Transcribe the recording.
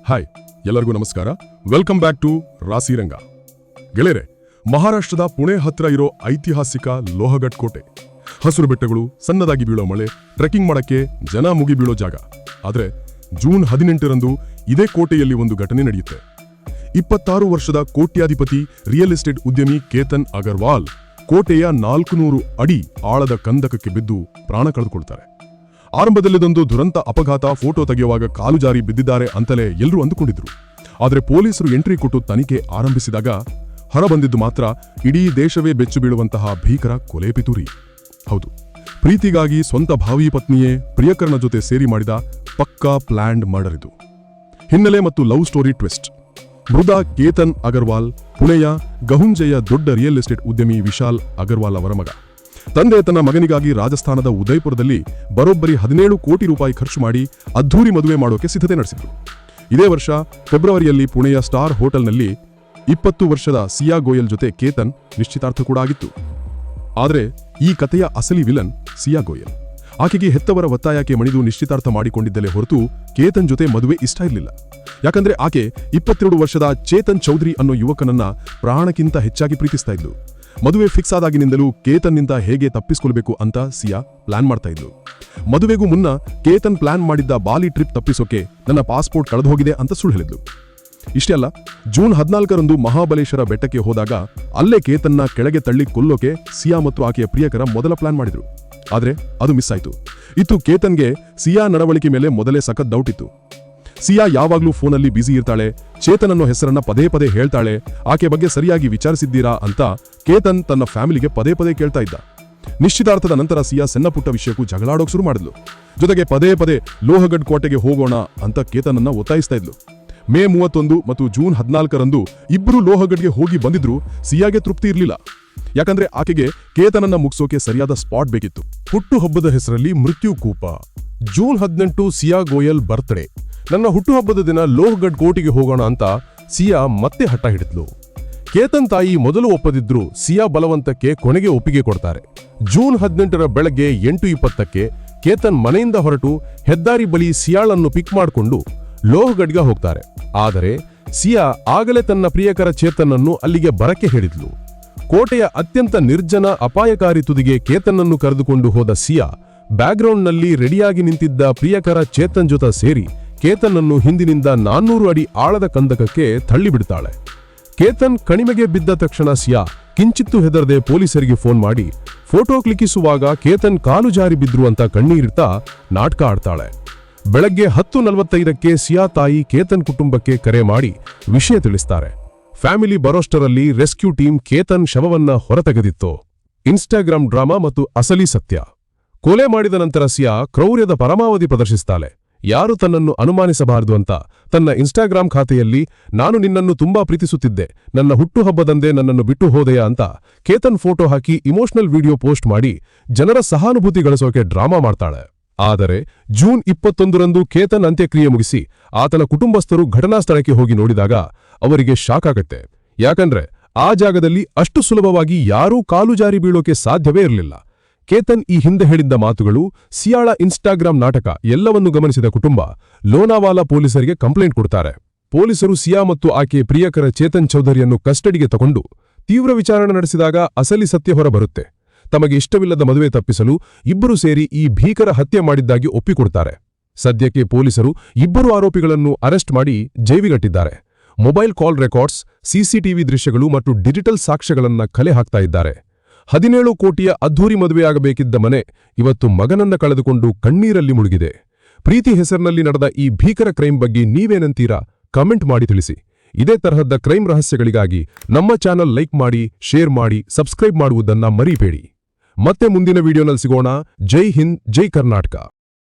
Hi ಎಲ್ಲರಿಗೂ ನಮಸ್ಕಾರ. Welcome back to Rasiranga. ಗೆಳೆಯರೆ, ಮಹಾರಾಷ್ಟ್ರದ ಪುಣೆ ಹತ್ರ ಇರೋ ಐತಿಹಾಸಿಕ ಲೋಹಗಢ್ ಕೋಟೆ. ಹಸಿರು ಬೆಟ್ಟಗಳು, ಸಣ್ಣದಾಗಿ ಬೀಳೋ ಮಳೆ, ಟ್ರೆಕ್ಕಿಂಗ್ ಮಾಡಕ್ಕೆ ಜನ ಮುಗಿ ಬೀಳೋ ಜಾಗ. ಆದ್ರೆ ಜೂನ್ 18ರಂದು ಇದೇ ಕೋಟೆಯಲ್ಲಿ ಒಂದು ಘಟನೆ ನಡೆಯುತ್ತೆ. 26 ವರ್ಷದ ಕೋಟ್ಯಾಧಿಪತಿ ರಿಯಲ್ ಎಸ್ಟೇಟ್ ಉದ್ಯಮಿ ಕೇತನ್ ಅಗರ್ವಾಲ್ ಕೋಟೆಯ 400 ಅಡಿ ಆಳದ ಕಂದಕಕ್ಕೆ ಬಿದ್ದು ಪ್ರಾಣ ಕಳೆದುಕೊಳ್ತಾರೆ. ಆರಂಭದಲ್ಲಿದೊಂದು ದುರಂತ ಅಪಘಾತ, ಫೋಟೋ ತೆಗೆಯುವಾಗ ಕಾಲು ಜಾರಿ ಬಿದ್ದಿದ್ದಾರೆ ಅಂತಲೇ ಎಲ್ಲರೂ ಅಂದುಕೊಂಡಿದ್ರು. ಆದರೆ ಪೊಲೀಸರು ಎಂಟ್ರಿ ಕೊಟ್ಟು ತನಿಖೆ ಆರಂಭಿಸಿದಾಗ ಹೊರಬಂದಿದ್ದು ಮಾತ್ರ ಇಡೀ ದೇಶವೇ ಬೆಚ್ಚು ಬೀಳುವಂತಹ ಭೀಕರ ಕೊಲೆ ಪಿತೂರಿ. ಹೌದು, ಪ್ರೀತಿಗಾಗಿ ಸ್ವಂತ ಭಾವಿ ಪತ್ನಿಯೇ ಪ್ರಿಯಕರನ ಜೊತೆ ಸೇರಿ ಮಾಡಿದ ಪಕ್ಕಾ ಪ್ಲ್ಯಾಂಡ್ ಮರ್ಡರ್ ಇದು. ಹಿನ್ನೆಲೆ ಮತ್ತು ಲವ್ ಸ್ಟೋರಿ ಟ್ವಿಸ್ಟ್. ಮೃತ ಕೇತನ್ ಅಗರ್ವಾಲ್ ಪುಣೆಯ ಗಹುಂಜೆಯ ದೊಡ್ಡ ರಿಯಲ್ ಎಸ್ಟೇಟ್ ಉದ್ಯಮಿ ವಿಶಾಲ್ ಅಗರ್ವಾಲ್ ಅವರ ಮಗ. ತಂದೆ ತನ್ನ ಮಗನಿಗಾಗಿ ರಾಜಸ್ಥಾನದ ಉದಯಪುರದಲ್ಲಿ ಬರೋಬ್ಬರಿ 17 ಕೋಟಿ ರೂಪಾಯಿ ಖರ್ಚು ಮಾಡಿ ಅದ್ಧೂರಿ ಮದುವೆ ಮಾಡೋಕೆ ಸಿದ್ಧತೆ ನಡೆಸಿದ್ರು. ಇದೇ ವರ್ಷ ಫೆಬ್ರವರಿಯಲ್ಲಿ ಪುಣೆಯ ಸ್ಟಾರ್ ಹೋಟೆಲ್ನಲ್ಲಿ 20 ವರ್ಷದ ಸಿಯಾ ಗೋಯಲ್ ಜೊತೆ ಕೇತನ್ ನಿಶ್ಚಿತಾರ್ಥ ಕೂಡ ಆಗಿತ್ತು. ಆದರೆ ಈ ಕಥೆಯ ಅಸಲಿ ವಿಲನ್ ಸಿಯಾ ಗೋಯಲ್. ಆಕೆಗೆ ಹೆತ್ತವರ ಒತ್ತಾಯಕ್ಕೆ ಮಣಿದು ನಿಶ್ಚಿತಾರ್ಥ ಮಾಡಿಕೊಂಡಿದ್ದಲೇ ಹೊರತು ಕೇತನ್ ಜೊತೆ ಮದುವೆ ಇಷ್ಟ ಇರಲಿಲ್ಲ. ಯಾಕಂದ್ರೆ ಆಕೆ 22 ವರ್ಷದ ಚೇತನ್ ಚೌಧರಿ ಅನ್ನೋ ಯುವಕನನ್ನ ಪ್ರಾಣಕ್ಕಿಂತ ಹೆಚ್ಚಾಗಿ ಪ್ರೀತಿಸ್ತಾ ಇದ್ಲು. ಮದುವೆ ಫಿಕ್ಸ್ ಆದಾಗಿನಿಂದಲೂ ಕೇತನ್ನಿಂದ ಹೇಗೆ ತಪ್ಪಿಸಿಕೊಳ್ಬೇಕು ಅಂತ ಸಿಯಾ ಪ್ಲಾನ್ ಮಾಡ್ತಾ ಇದ್ಲು. ಮದುವೆಗೂ ಮುನ್ನ ಕೇತನ್ ಪ್ಲಾನ್ ಮಾಡಿದ್ದ ಬಾಲಿ ಟ್ರಿಪ್ ತಪ್ಪಿಸೋಕೆ ನನ್ನ ಪಾಸ್ಪೋರ್ಟ್ ಕಳೆದು ಹೋಗಿದೆ ಅಂತ ಸುಳ್ಳು ಹೇಳಿದ್ಲು. ಇಷ್ಟೇ ಅಲ್ಲ, ಜೂನ್ 14ರಂದು ಮಹಾಬಲೇಶ್ವರ ಬೆಟ್ಟಕ್ಕೆ ಹೋದಾಗ ಅಲ್ಲೇ ಕೇತನ್ನ ಕೆಳಗೆ ತಳ್ಳಿ ಕೊಲ್ಲೋಕೆ ಸಿಯಾ ಮತ್ತು ಆಕೆಯ ಪ್ರಿಯಕರ ಮೊದಲ ಪ್ಲಾನ್ ಮಾಡಿದ್ರು. ಆದ್ರೆ ಅದು ಮಿಸ್ ಆಯ್ತು. ಕೇತನ್ಗೆ ಸಿಯಾ ನಡವಳಿಕೆ ಮೇಲೆ ಮೊದಲೇ ಸಖತ್ ಡೌಟ್ ಇತ್ತು. ಸಿಯಾ ಯಾವಾಗ್ಲೂ ಫೋನಲ್ಲಿ ಬ್ಯುಸಿ ಇರ್ತಾಳೆ, ಚೇತನ್ ಅನ್ನೋ ಹೆಸರನ್ನ ಪದೇ ಪದೇ ಹೇಳ್ತಾಳೆ, ಆಕೆ ಬಗ್ಗೆ ಸರಿಯಾಗಿ ವಿಚಾರಿಸಿದ್ದೀರಾ ಅಂತ ಕೇತನ್ ತನ್ನ ಫ್ಯಾಮಿಲಿಗೆ ಪದೇ ಪದೇ ಕೇಳ್ತಾ ಇದ್ದ. ನಿಶ್ಚಿತಾರ್ಥದ ನಂತರ ಸಿಯಾ ಸಣ್ಣ ಪುಟ್ಟ ವಿಷಯಕ್ಕೂ ಜಗಳಾಡೋಕ್ ಶುರು ಮಾಡಿದ್ಲು. ಜೊತೆಗೆ ಪದೇ ಪದೇ ಲೋಹಗಢ್ ಕೋಟೆಗೆ ಹೋಗೋಣ ಅಂತ ಕೇತನನ್ನ ಒತ್ತಾಯಿಸ್ತಾ ಇದ್ಲು. ಮೇ 31 ಮತ್ತು ಜೂನ್ 14ರಂದು ಇಬ್ರು ಲೋಹಗಢ್ಗೆ ಹೋಗಿ ಬಂದಿದ್ರು. ಸಿಯಾಗೆ ತೃಪ್ತಿ ಇರಲಿಲ್ಲ. ಯಾಕಂದ್ರೆ ಆಕೆಗೆ ಕೇತನನ್ನ ಮುಗಿಸೋಕೆ ಸರಿಯಾದ ಸ್ಪಾಟ್ ಬೇಕಿತ್ತು. ಹುಟ್ಟುಹಬ್ಬದ ಹೆಸರಲ್ಲಿ ಮೃತ್ಯು ಕೂಪ. ಜೂನ್ 18 ಸಿಯಾ ಗೋಯಲ್ ಬರ್ತ್ಡೇ. ನನ್ನ ಹುಟ್ಟುಹಬ್ಬದ ದಿನ ಲೋಹಗಢ್ ಕೋಟೆಗೆ ಹೋಗೋಣ ಅಂತ ಸಿಯಾ ಮತ್ತೆ ಹಠ ಹಿಡಿದ್ಲು. ಕೇತನ್ ತಾಯಿ ಮೊದಲು ಒಪ್ಪದಿದ್ರು ಸಿಯಾ ಬಲವಂತಕ್ಕೆ ಕೊನೆಗೆ ಒಪ್ಪಿಗೆ ಕೊಡ್ತಾರೆ. ಜೂನ್ 18ರ ಬೆಳಗ್ಗೆ 8:20ಕ್ಕೆ ಕೇತನ್ ಮನೆಯಿಂದ ಹೊರಟು ಹೆದ್ದಾರಿ ಬಳಿ ಸಿಯಾಳನ್ನು ಪಿಕ್ ಮಾಡಿಕೊಂಡು ಲೋಹಗಢ್ಗೆ ಹೋಗ್ತಾರೆ. ಆದರೆ ಸಿಯಾ ಆಗಲೇ ತನ್ನ ಪ್ರಿಯಕರ ಚೇತನ್ನನ್ನು ಅಲ್ಲಿಗೆ ಬರಕ್ಕೆ ಹೇಳಿದ್ಲು. ಕೋಟೆಯ ಅತ್ಯಂತ ನಿರ್ಜನ ಅಪಾಯಕಾರಿ ತುದಿಗೆ ಕೇತನ್ನನ್ನು ಕರೆದುಕೊಂಡು ಹೋದ ಸಿಯಾ ಬ್ಯಾಕ್ಗ್ರೌಂಡ್ನಲ್ಲಿ ರೆಡಿಯಾಗಿ ನಿಂತಿದ್ದ ಪ್ರಿಯಕರ ಚೇತನ್ ಜೊತೆ ಸೇರಿ ಕೇತನ್ನನ್ನು ಹಿಂದಿನಿಂದ 400 ಅಡಿ ಆಳದ ಕಂದಕಕ್ಕೆ ತಳ್ಳಿಬಿಡ್ತಾಳೆ. ಕೇತನ್ ಕಣಿಮೆಗೆ ಬಿದ್ದ ತಕ್ಷಣ ಸಿಯಾ ಕಿಂಚಿತ್ತೂ ಹೆದರದೆ ಪೊಲೀಸರಿಗೆ ಫೋನ್ ಮಾಡಿ ಫೋಟೋ ಕ್ಲಿಕ್ಕಿಸುವಾಗ ಕೇತನ್ ಕಾಲು ಜಾರಿ ಬಿದ್ರು ಅಂತ ಕಣ್ಣೀರಿಡ್ತಾ ನಾಟಕ ಆಡ್ತಾಳೆ. ಬೆಳಗ್ಗೆ 10:45ಕ್ಕೆ ಸಿಯಾ ತಾಯಿ ಕೇತನ್ ಕುಟುಂಬಕ್ಕೆ ಕರೆ ಮಾಡಿ ವಿಷಯ ತಿಳಿಸ್ತಾರೆ. ಫ್ಯಾಮಿಲಿ ಬರೋಷ್ಟರಲ್ಲಿ ರೆಸ್ಕ್ಯೂ ಟೀಮ್ ಕೇತನ್ ಶವವನ್ನ ಹೊರತೆಗೆದಿತ್ತು. ಇನ್ಸ್ಟಾಗ್ರಾಮ್ ಡ್ರಾಮಾ ಮತ್ತು ಅಸಲಿ ಸತ್ಯ. ಕೊಲೆ ಮಾಡಿದ ನಂತರ ಸಿಯಾ ಕ್ರೌರ್ಯದ ಪರಮಾವಧಿ ಪ್ರದರ್ಶಿಸ್ತಾಳೆ. ಯಾರು ತನ್ನನ್ನು ಅನುಮಾನಿಸಬಾರದು ಅಂತ ತನ್ನ ಇನ್ಸ್ಟಾಗ್ರಾಮ್ ಖಾತೆಯಲ್ಲಿ ನಾನು ನಿನ್ನನ್ನು ತುಂಬಾ ಪ್ರೀತಿಸುತ್ತಿದ್ದೆ, ನನ್ನ ಹುಟ್ಟುಹಬ್ಬದಂದೇ ನನ್ನನ್ನು ಬಿಟ್ಟು ಹೋದೆಯಾ ಅಂತ ಕೇತನ್ ಫೋಟೋ ಹಾಕಿ ಇಮೋಷನಲ್ ವಿಡಿಯೋ ಪೋಸ್ಟ್ ಮಾಡಿ ಜನರ ಸಹಾನುಭೂತಿ ಗಳಿಸೋಕೆ ಡ್ರಾಮಾ ಮಾಡ್ತಾಳೆ. ಆದರೆ ಜೂನ್ 21ರಂದು ಕೇತನ್ ಅಂತ್ಯಕ್ರಿಯೆ ಮುಗಿಸಿ ಆತನ ಕುಟುಂಬಸ್ಥರು ಘಟನಾ ಸ್ಥಳಕ್ಕೆ ಹೋಗಿ ನೋಡಿದಾಗ ಅವರಿಗೆ ಶಾಕ್ ಆಗತ್ತೆ. ಯಾಕಂದ್ರೆ ಆ ಜಾಗದಲ್ಲಿ ಅಷ್ಟು ಸುಲಭವಾಗಿ ಯಾರೂ ಕಾಲು ಜಾರಿ ಬೀಳೋಕೆ ಸಾಧ್ಯವೇ ಇರಲಿಲ್ಲ. ಕೇತನ್ ಈ ಹಿಂದೆ ಹೇಳಿದ್ದ ಮಾತುಗಳು, ಸಿಯಾಳ ಇನ್ಸ್ಟಾಗ್ರಾಮ್ ನಾಟಕ ಎಲ್ಲವನ್ನು ಗಮನಿಸಿದ ಕುಟುಂಬ ಲೋನಾವಾಲಾ ಪೊಲೀಸರಿಗೆ ಕಂಪ್ಲೇಂಟ್ ಕೊಡ್ತಾರೆ. ಪೊಲೀಸರು ಸಿಯಾ ಮತ್ತು ಆಕೆ ಪ್ರಿಯಕರ ಚೇತನ್ ಚೌಧರಿಯನ್ನು ಕಸ್ಟಡಿಗೆ ತಗೊಂಡು ತೀವ್ರ ವಿಚಾರಣೆ ನಡೆಸಿದಾಗ ಅಸಲಿ ಸತ್ಯ ಹೊರಬರುತ್ತೆ. ತಮಗೆ ಇಷ್ಟವಿಲ್ಲದ ಮದುವೆ ತಪ್ಪಿಸಲು ಇಬ್ಬರು ಸೇರಿ ಈ ಭೀಕರ ಹತ್ಯೆ ಮಾಡಿದ್ದಾಗಿ ಒಪ್ಪಿಕೊಡ್ತಾರೆ. ಸದ್ಯಕ್ಕೆ ಪೊಲೀಸರು ಇಬ್ಬರು ಆರೋಪಿಗಳನ್ನು ಅರೆಸ್ಟ್ ಮಾಡಿ ಜೈವಿಗಟ್ಟಿದ್ದಾರೆ. ಮೊಬೈಲ್ ಕಾಲ್ ರೆಕಾರ್ಡ್ಸ್, ಸಿಸಿಟಿವಿ ದೃಶ್ಯಗಳು ಮತ್ತು ಡಿಜಿಟಲ್ ಸಾಕ್ಷ್ಯಗಳನ್ನ ಕಲೆ ಹಾಕ್ತಾ ಇದ್ದಾರೆ. 17 ಕೋಟಿಯ ಅದ್ಧೂರಿ ಮದುವೆಯಾಗಬೇಕಿದ್ದ ಮನೆ ಇವತ್ತು ಮಗನನ್ನ ಕಳೆದುಕೊಂಡು ಕಣ್ಣೀರಲ್ಲಿ ಮುಳುಗಿದೆ. ಪ್ರೀತಿ ಹೆಸರಿನಲ್ಲಿ ನಡೆದ ಈ ಭೀಕರ ಕ್ರೈಮ್ ಬಗ್ಗೆ ನೀವೇನಂತೀರಾ? ಕಮೆಂಟ್ ಮಾಡಿ ತಿಳಿಸಿ. ಇದೇ ತರಹದ ಕ್ರೈಮ್ ರಹಸ್ಯಗಳಿಗಾಗಿ ನಮ್ಮ ಚಾನಲ್ ಲೈಕ್ ಮಾಡಿ, ಶೇರ್ ಮಾಡಿ, ಸಬ್ಸ್ಕ್ರೈಬ್ ಮಾಡುವುದನ್ನ ಮರಿಬೇಡಿ. ಮತ್ತೆ ಮುಂದಿನ ವಿಡಿಯೋನಲ್ಲಿ ಸಿಗೋಣ. ಜೈ ಹಿಂದ್, ಜೈ ಕರ್ನಾಟಕ.